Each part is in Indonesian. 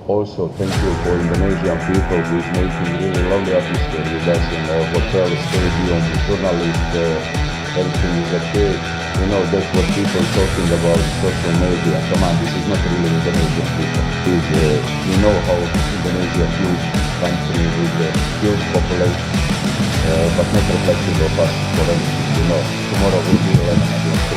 Also, thank you for Indonesian people who is making really lovely atmosphere with us in our hotel, stadium, journalists, everything is okay. You know, that's what people talking about social media. Come on, this is not really Indonesian people. Is, you know how Indonesia huge country with a huge population, but not reflective of us for anything. You know, tomorrow will be 11 against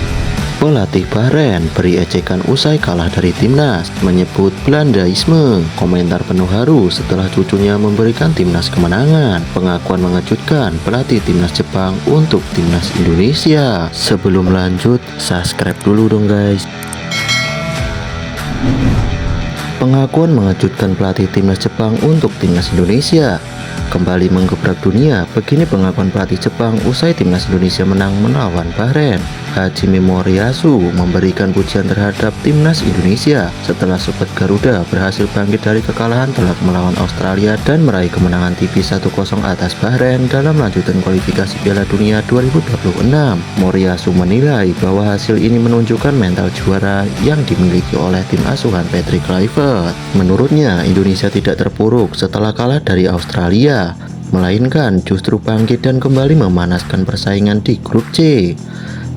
11. Pelatih Bahrain beri ejekan usai kalah dari timnas, menyebut Belandaisme. Komentar penuh haru setelah cucunya memberikan timnas kemenangan. Pengakuan mengejutkan pelatih timnas Jepang untuk timnas Indonesia. Sebelum lanjut, subscribe dulu dong guys. Pengakuan mengejutkan pelatih timnas Jepang untuk timnas Indonesia. Kembali menggebrak dunia, begini pengakuan pelatih Jepang usai timnas Indonesia menang melawan Bahrain. Hajime Moriyasu memberikan pujian terhadap timnas Indonesia setelah Sobat Garuda berhasil bangkit dari kekalahan telak melawan Australia dan meraih kemenangan tipis 1-0 atas Bahrain dalam lanjutan kualifikasi Piala Dunia 2026. Moriyasu menilai bahwa hasil ini menunjukkan mental juara yang dimiliki oleh tim asuhan Patrick Kluivert. Menurutnya, Indonesia tidak terpuruk setelah kalah dari Australia, melainkan justru bangkit dan kembali memanaskan persaingan di grup C.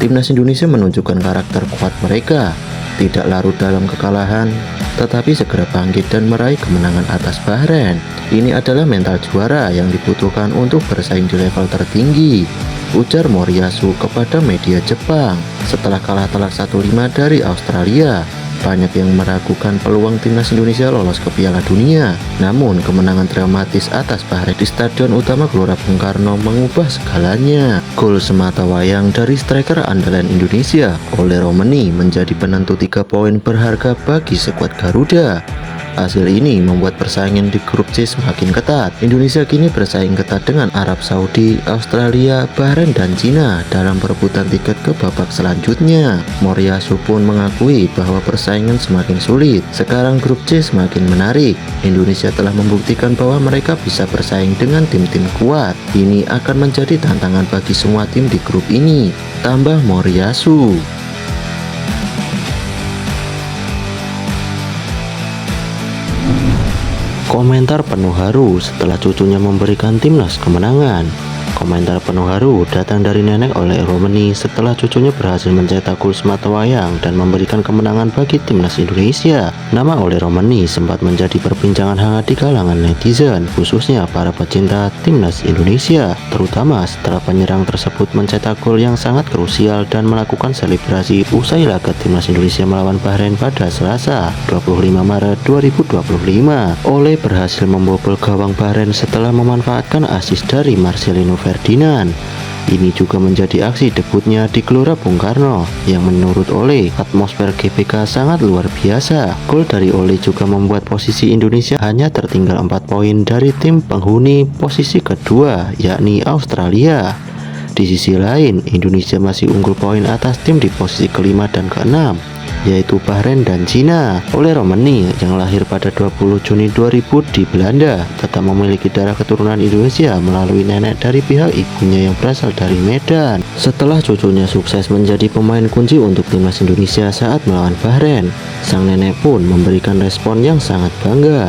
Timnas Indonesia menunjukkan karakter kuat mereka, tidak larut dalam kekalahan, tetapi segera bangkit dan meraih kemenangan atas Bahrain. Ini adalah mental juara yang dibutuhkan untuk bersaing di level tertinggi, ujar Moriyasu kepada media Jepang. Setelah kalah telak 1-5 dari Australia, banyak yang meragukan peluang timnas Indonesia lolos ke Piala Dunia. Namun, kemenangan dramatis atas Bahrain di Stadion Utama Gelora Bung Karno mengubah segalanya. Gol sematawayang dari striker andalan Indonesia, Ole Romeni, menjadi penentu 3 poin berharga bagi skuad Garuda. Hasil ini membuat persaingan di grup C semakin ketat. Indonesia kini bersaing ketat dengan Arab Saudi, Australia, Bahrain, dan Cina dalam perebutan tiket ke babak selanjutnya. Moriyasu pun mengakui bahwa persaingan semakin sulit. Sekarang grup C semakin menarik. Indonesia telah membuktikan bahwa mereka bisa bersaing dengan tim-tim kuat. Ini akan menjadi tantangan bagi semua tim di grup ini, tambah Moriyasu. Komentar penuh haru setelah cucunya memberikan timnas kemenangan. Komentar penuh haru datang dari nenek Ole Romeni setelah cucunya berhasil mencetak gol sematawayang dan memberikan kemenangan bagi timnas Indonesia. Nama Ole Romeni sempat menjadi perbincangan hangat di kalangan netizen, khususnya para pecinta timnas Indonesia, terutama setelah penyerang tersebut mencetak gol yang sangat krusial dan melakukan selebrasi usai laga timnas Indonesia melawan Bahrain pada Selasa, 25 Maret 2025. Ole berhasil membobol gawang Bahrain setelah memanfaatkan assist dari Marcelino Ferdinand. Ini juga menjadi aksi debutnya di Gelora Bung Karno yang menurut Ole, atmosfer GBK sangat luar biasa. Gol dari Ole juga membuat posisi Indonesia hanya tertinggal 4 poin dari tim penghuni posisi kedua, yakni Australia. Di sisi lain, Indonesia masih unggul poin atas tim di posisi kelima dan keenam, yaitu Bahrain dan Cina. Ole Romeni yang lahir pada 20 Juni 2000 di Belanda tetap memiliki darah keturunan Indonesia melalui nenek dari pihak ibunya yang berasal dari Medan. Setelah cucunya sukses menjadi pemain kunci untuk timnas Indonesia saat melawan Bahrain, sang nenek pun memberikan respon yang sangat bangga.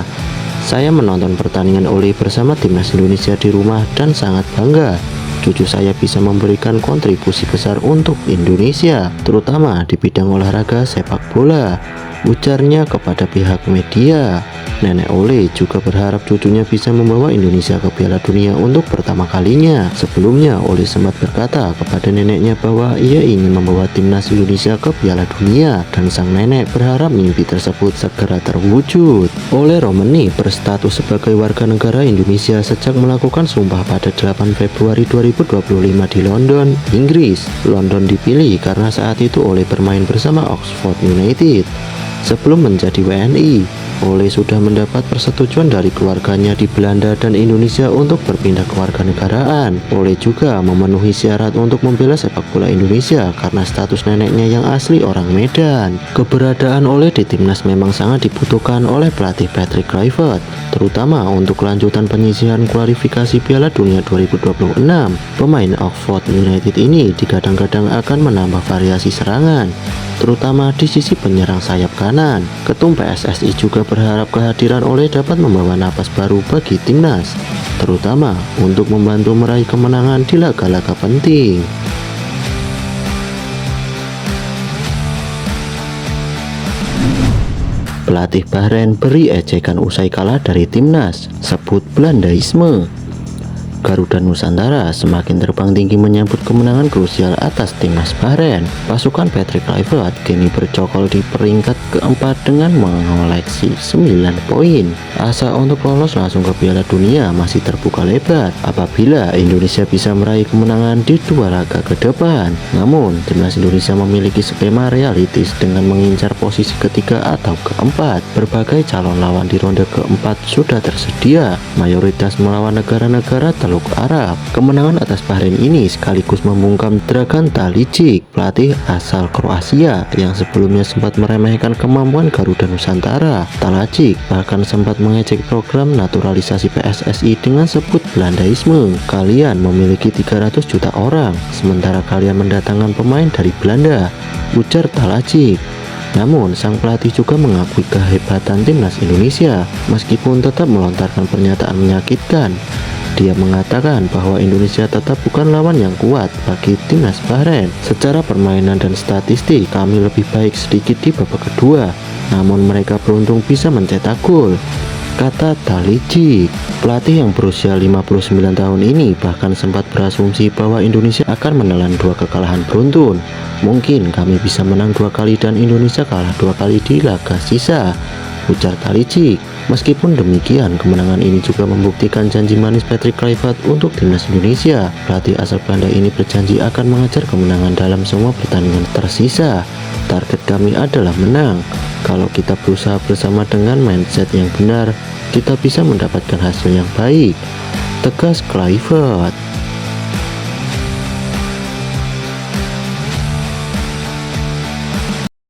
Saya menonton pertandingan Ole bersama timnas Indonesia di rumah dan sangat bangga. Cucu saya bisa memberikan kontribusi besar untuk Indonesia, terutama di bidang olahraga sepak bola, ujarnya kepada pihak media. Nenek Ole juga berharap cucunya bisa membawa Indonesia ke Piala Dunia untuk pertama kalinya. Sebelumnya, Ole sempat berkata kepada neneknya bahwa ia ingin membawa timnas Indonesia ke Piala Dunia, dan sang nenek berharap mimpi tersebut segera terwujud. Ole Romeni berstatus sebagai warga negara Indonesia sejak melakukan sumpah pada 8 Februari 2025 di London, Inggris. London dipilih karena saat itu Ole bermain bersama Oxford United sebelum menjadi WNI. Ole sudah mendapat persetujuan dari keluarganya di Belanda dan Indonesia untuk berpindah ke warganegaraan. Ole juga memenuhi syarat untuk membela sepak bola Indonesia karena status neneknya yang asli orang Medan. Keberadaan Ole di timnas memang sangat dibutuhkan oleh pelatih Patrick Kluivert, terutama untuk kelanjutan penyisihan kualifikasi Piala Dunia 2026. Pemain Oxford United ini digadang-gadang akan menambah variasi serangan, terutama di sisi penyerang sayap kanan. Ketum PSSI juga berharap kehadiran Ole dapat membawa napas baru bagi timnas, terutama untuk membantu meraih kemenangan di laga-laga penting. Pelatih Bahrain beri ejekan usai kalah dari timnas, sebut Belandaisme. Garuda Nusantara semakin terbang tinggi menyambut kemenangan krusial atas timnas Bahrain. Pasukan Patrick Kluivert kini bercokol di peringkat keempat dengan mengoleksi 9 poin. Asa untuk lolos langsung ke Piala Dunia masih terbuka lebar apabila Indonesia bisa meraih kemenangan di 2 laga ke depan. Namun, timnas Indonesia memiliki skema realistis dengan mengincar posisi ketiga atau keempat. Berbagai calon lawan di ronde keempat sudah tersedia, mayoritas melawan negara-negara Teluk Arab. Kemenangan atas Bahrain ini sekaligus membungkam Dragan Talicic, pelatih asal Kroasia yang sebelumnya sempat meremehkan kemampuan Garuda Nusantara. Talicic bahkan sempat mengejek program naturalisasi PSSI dengan sebut Belandaisme. Kalian memiliki 300 juta orang, sementara kalian mendatangkan pemain dari Belanda, ujar Talicic. Namun, sang pelatih juga mengakui kehebatan timnas Indonesia, meskipun tetap melontarkan pernyataan menyakitkan. Dia mengatakan bahwa Indonesia tetap bukan lawan yang kuat bagi timnas Bahrain. Secara permainan dan statistik, kami lebih baik sedikit di babak kedua, namun mereka beruntung bisa mencetak gol, kata Talicic. Pelatih yang berusia 59 tahun ini bahkan sempat berasumsi bahwa Indonesia akan menelan 2 kekalahan beruntun. Mungkin kami bisa menang 2 kali dan Indonesia kalah 2 kali di laga sisa, ujar Talicic. Meskipun demikian, kemenangan ini juga membuktikan janji manis Patrick Kluivert untuk timnas Indonesia. Pelatih asal Belanda ini berjanji akan mengejar kemenangan dalam semua pertandingan tersisa. Target kami adalah menang. Kalau kita berusaha bersama dengan mindset yang benar, kita bisa mendapatkan hasil yang baik, tegas Kluivert.